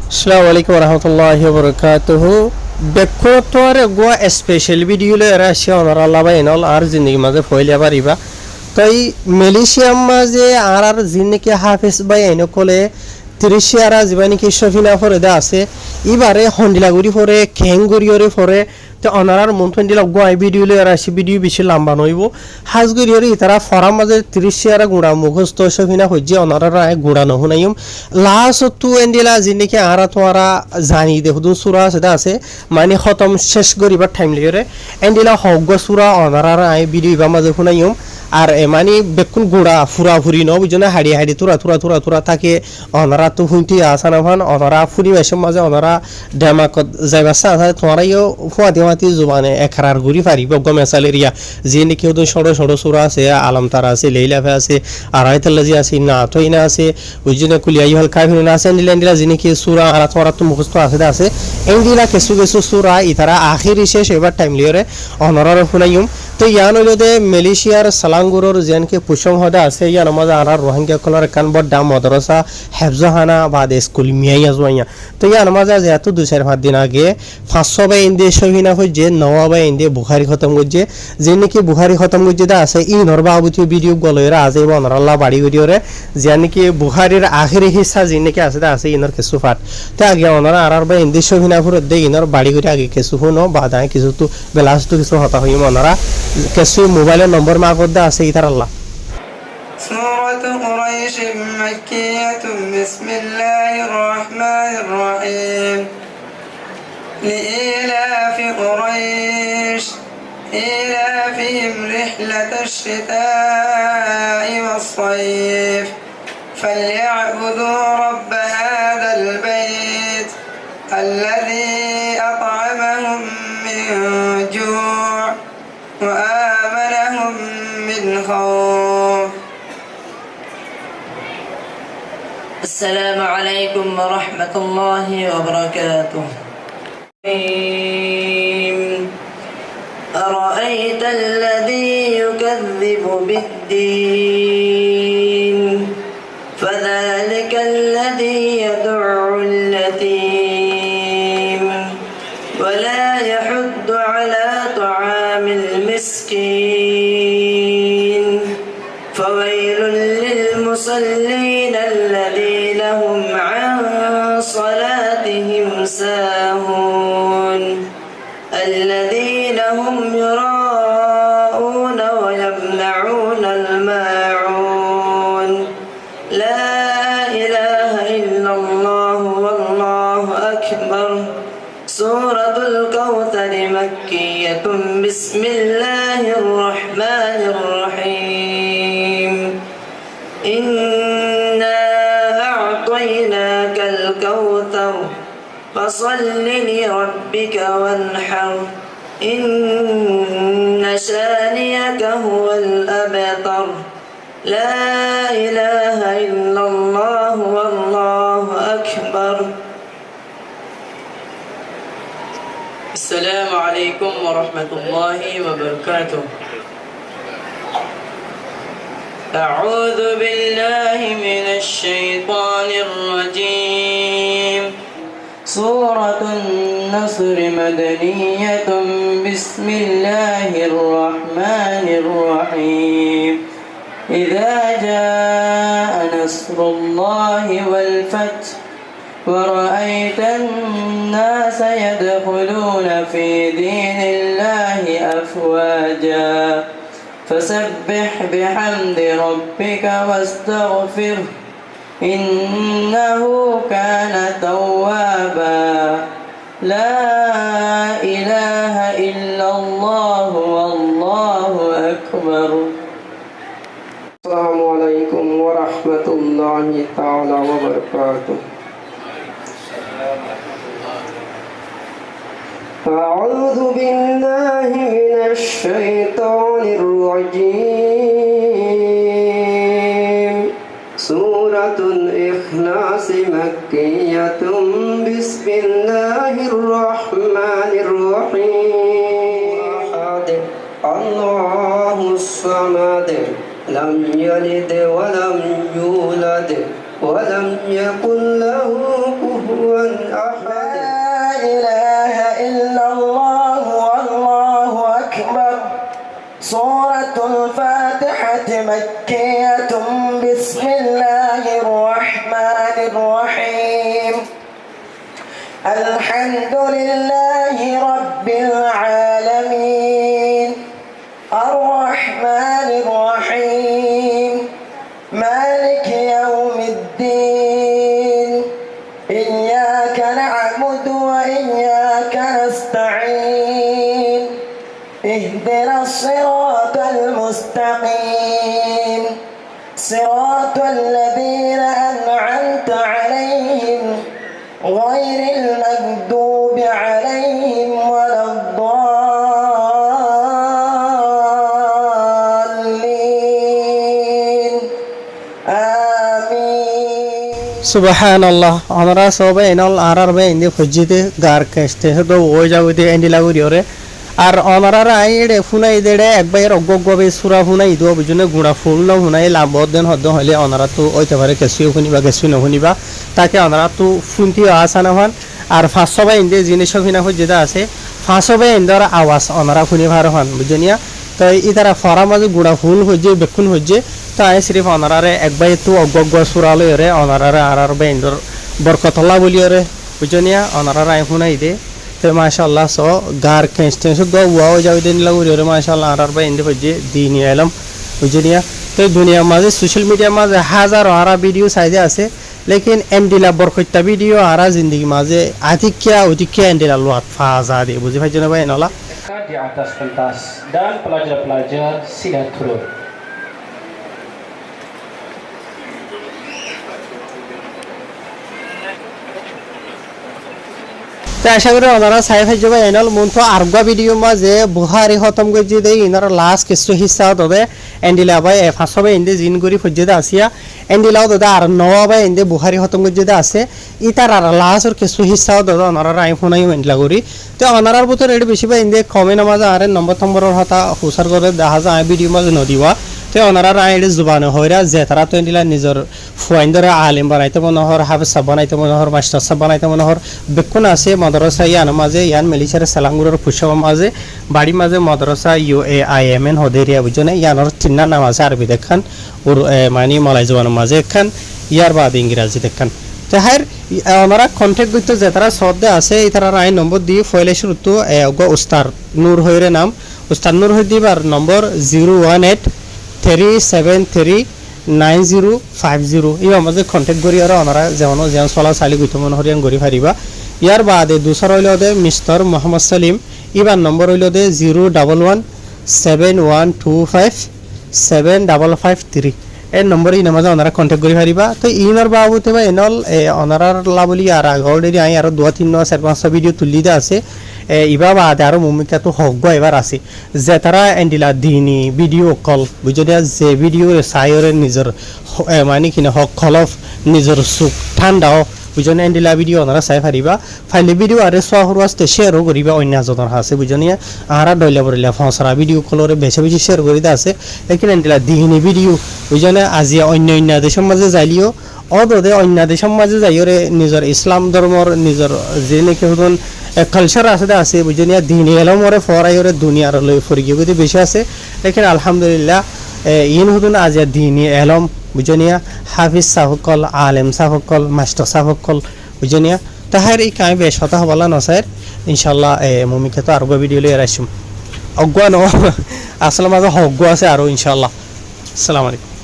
Assalamu alaikum warahmatullahi wabarakatuh. Bekotore go special video le Russia honor Allah ba enol ar zindagi maze foile bariba. Tai Malaysia maze ar zindagi hafiz ba enokole Trishara জীবানি কি শফিনা ফরে দা আছে ইবারে হন্ডিলাগুড়ি ফরে খেঙ্গুরিয়রে ফরে তো অনারার মন্থন্ডিলা গোয়াই video লে রাশি video বেশি লম্বা নইব হাজগুরিয়রে তারা ফরাম মাঝে ত্রিশিয়ারা গুড়া মুখস্থ শফিনা হইছে অনারার গুড়া নহুনাইম লাস্ট তু এন্ডিলা জিনিকে আরা তোরা জানি দেখুন সূরা আছে দা আছে মানে খতম শেষ করিবার টাইম লিয়রে এন্ডিলা হগ্গ সূরা অনারার ভিডিও বা মাঝে হুনাইম আর মানে বেকুন গুড়া ফুরাফুরি ন বুঝনা হাড়ি হাড়ি তুরা থাকে অনারা তো হুইটি আসানা ভান অনারা ফুরি বেশ মাঝে অনারা ডেমাকত যাইবাসা আছে তোমারাইও ফুয়া দেওয়াতি জুবানে একরার গুড়ি পারিব গমেসালেরিয়া যে নাকি ওদের ষড় সুরা আছে আলমতারা আছে লেইলাফে আছে আড়াইতাল্লাজি আছে না তইনা আছে বুঝনা কুলিয়াই হল কাফির না আছে নিলেন্ডিলা যে নাকি সুরা আর তোমারা তো মুখস্থ আছে এন্ডিলা কিছু সুরা ইতারা আখিরি শেষ এবার টাইম লিওরে অনারার ফুনাইম তো ইয়ান হইলে মালয়েশিয়ার সালাঙ্গুরোর যেনকে পুষং হদা আছে ইয়ান মাঝে আর রোহিঙ্গা কলার কান বড় দাম মদরসা হেফজাহানা বাদ স্কুল মিয়াইয়া জোয়া তো ইয়ান মাঝে যেহেতু 2-4 দিন আগে 500 বাই ইন্ডিয়া শহীনা হয়ে যে 9 বাই ইন্ডিয়া বুখারি খতম করছে যে নাকি বুখারি খতম করছে দা আছে ই নরবাবতী ভিডিও গলয়রা আজ এবং আল্লাহ বাড়ি ভিডিওরে যে নাকি বুখারির আখিরি হিসা যে নাকি আছে দা আছে ইনর কিছু ফাট তো আগে ওনারা আর বাই ইন্ডিয়া শহীনা ফুরত দে ইনর বাড়ি করে আগে কিছু হনো বাদা কিছু তো বেলাস্ট কিছু হতা হইম ওনারা কিছু মোবাইলের নম্বর মাগদ দা আছে ইতার আল্লাহ سورة قريش مكية بسم الله الرحمن الرحيم لإيلاف قريش إيلافهم رحلة الشتاء والصيف فليعبدوا رب هذا البيت الذي أطعمهم من جوع وآمنهم من خوف. السلام عليكم ورحمة الله وبركاته. أرأيت الذي يكذب بالدين فذلك الذي يدع اليتيم ولا يحض على طعام المسكين فويل للمصلين الذين هم عن صلاتهم ساهون الذين هم يراءون ويمنعون الماعون لا إله إلا الله والله أكبر. سورة الكوثر مكية بسم الله الرحمن الرحيم إنا أعطيناك الكوثر فصل لربك وانحر إن شانئك هو الأبتر. لا إله إلا الله والله أكبر. السلام عليكم ورحمة الله وبركاته. أعوذ بالله من الشيطان الرجيم. سورة النصر مدنية بسم الله الرحمن الرحيم. إذا جاء نصر الله والفتح ورأيت الناس يدخلون في دين الله أفواجا فسبح بحمد ربك واستغفره إنه كان توابا. لا إله إلا الله والله أكبر. السلام عليكم ورحمة الله تعالى وبركاته. أعوذ بالله من الشيطان الرجيم. سورة الإخلاص مكية بسم الله الرحمن الرحيم. الله الصمد لم يلد ولم يولد ولم يكن له كفوا الحمد لله رب العالمين الرحمن الرحيم مالك يوم الدين إياك نعبد وإياك نستعين اهدنا الصراط المستقيم صراط الذين أنعمت عليهم غير المغضوب عليهم ولا الضالين آمين সুবহানাল্লাহ আমরা সবাই এনল আরার বে ইন্দি ফজিতে গার কাস্তে তো ও যাওতে এন্ডি লাগুরি ওরে আর অনারার আইডে ফুনাই দেড়ে একবার অগগবে সুরা ফুনাই দো বুঝনে গুড়া ফুল ন ফুনাই লাভ দেন হদ হলে অনারা তো ওইতে পারে কেসিও শুনিবা কেসিও নশুনিবা তাকে অনারা তো ফুনতি আসা নহন আর ফাঁসবাই ইন্দে জিনিস ফিনা যেটা আছে ফাঁসবাই ইন্দর আওয়াজ অনারা শুনি ভার হন বুঝনিয়া তো ই তারা ফরা মাঝে গুড়া ফুল হচ্ছে বেকুন হচ্ছে তো আই সিরিফ অনারারে একবার তো অগগ সুরা লইরে অনারারে আর বে ইন্দর বরকতল্লাহ বলিওরে বুঝনিয়া অনারার আই শুনাই দে তো মাশাআল্লাহ সো গার কেস্টেন দো ওয়াও যাও দেন লাগুরি ওরে মাশাআল্লাহ আর বা ইন্দে হচ্ছে দিনি এলম বুঝনিয়া তো দুনিয়া মাঝে সোশ্যাল মিডিয়া মাঝে হাজারো আরা ভিডিও সাইজে আছে লেকিন এন্ডিলা বরকতটা ভিডিও আরা জিন্দগি মাঝে অধিকিয়া এন্ডিলা লোয়াত ফাজা দে বুঝি ভাই জনা ভাই নলা di atas pentas dan pelajar-pelajar sila turun. তো আশা করি ওনারা সাইফ যাবে এনল মন তো আরগা ভিডিও মাঝে বুহারি খতম করে যে ইনার লাস্ট কিছু হিসা তবে এন্ডিলা ভাই ফাঁসবে ইন্দে জিন করি ফজ্জেদা আসিয়া এন্ডিলাও দাদা আর নওয়া ভাই ইন্দে বুহারি খতম করে যেটা আছে ইতার আর লাস্টর কিছু হিসাও দাদা ওনারা আইফোনাই এন্ডিলা করি তো ওনারার ভিতরে এটা বেশি ভাই ইন্দে কমে নামাজ আর নম্বরের হতা হুসার করে দেখা যায় ভিডিও মাঝে নদিবা তো ওনারা এটা জুবানে হইরা যে তারা তো এন্ডিলা নিজের ফুয়াইন্দরে আলিম বানাইতে মনে হর হাফেজ সাহ বানাইতে মনে হর মাস্টার সাহ বানাইতে মনে হর বেকুন আছে মাদ্রাসা ইয়ান মাঝে ইয়ান মিলিশার সালাঙ্গুরের ফুসব মাঝে বাড়ি মাঝে মাদ্রাসা UAIMN হদেরিয়া বুঝনে ইয়ানোর তিনটা নাম আছে আরবি দেখান ওর মানে মালাই জবানের মাঝে একখান ইয়ার বাদ ইংরাজি দেখান তো হার ওনারা কন্ট্যাক্ট করতে যে তারা সদ্যে আছে এই তারা আই নম্বর দিয়ে ফয়লে শুরু তো উস্তাদ নূর হইরে নাম উস্তাদ নূর হই দিবার নম্বর 018-373-9050 এই আমাদের কন্ট্যাক্ট করি আর ওনারা যেমন যেমন চলা চালি গুইতে মনে হরিয়ান করি পারিবা ইয়ার বাদে দুসর হইল দে মিস্টার মোহাম্মদ সালিম ইবার নম্বর হইল দে 011-7125-7553 এই নম্বর ই নামাজে ওনারা কন্ট্যাক্ট করি পারিবা তো ইনর বাবুতে বা এনল ওনারার লাবলি আর অলরেডি আই আর 2-3-4-5 ভিডিও তুলি দে আছে ইবা বাদে আরো ভূমিকা তো হক এবার আছে যে তারা এন্ডিলা দিনী ভিডিও কল বুঝলি যে ভিডিও চাইরে নিজের মানে কিনা হক খলফ নিজের চুক ঠান্ডাও বুঝনে এন্ডিলা ভিডিও ওনারা চাই পারিবা ফাইলে ভিডিও আরে শহর আসতে শেয়ারও করিবা অন্য জনের আছে বুঝনি আরা ডইলা বরিলা ফসরা ভিডিও কলরে বেশি বেশি শেয়ার করিতে আছে লেকিন এন্ডিলা দিনী ভিডিও বুঝনে আজি অন্য দেশের মাঝে যাইলিও অদে অন্য দেশের মাঝে যাইরে নিজের ইসলাম ধর্মর নিজের যে নাকি হন কালচার আছে বুঝনি দিনী এলমরে ফরাইরে দুনিয়ার লই ফরিয়ে গতি বেশি আছে লেকিন আলহামদুলিল্লাহ ইন হতুন আজি দিনী এলম বুঝনিয়া হাফিজ সাহকল আলেম সাহকল মাস্টার সাহকল বুঝনিয়া তাহার এই কামে বেশ হতা হবালা নসার ইনশাল্লাহ মমিকে তো আরো ভিডিও লই রাখছুম অজ্ঞা ন আসলে মাঝে হজ্ঞ আছে আরো ইনশাল্লাহ আসসালামু আলাইকুম